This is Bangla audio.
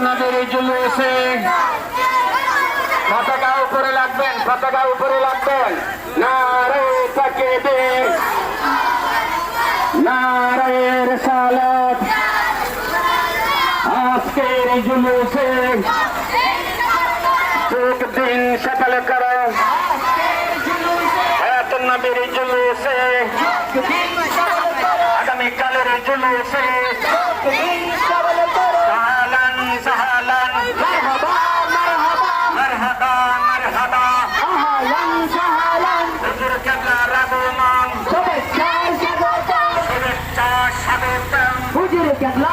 নবীর জুলুসে পতাকা উপরে লাগবেন, পতাকা উপরে লাগবেন। নারে তাকবীর, নারে রিসালাত। আজকের জুলুসে যোগ দিন সফল করো, হায়াতুন নবীর জুলুসে, আগামীকালের জুলুসে সাহালান সাহালান, মারহাবা মারহাবা, হুজুর কেবলা রাগমান, শুভেচ্ছা স্বাগতম, হুজুর কেবলা।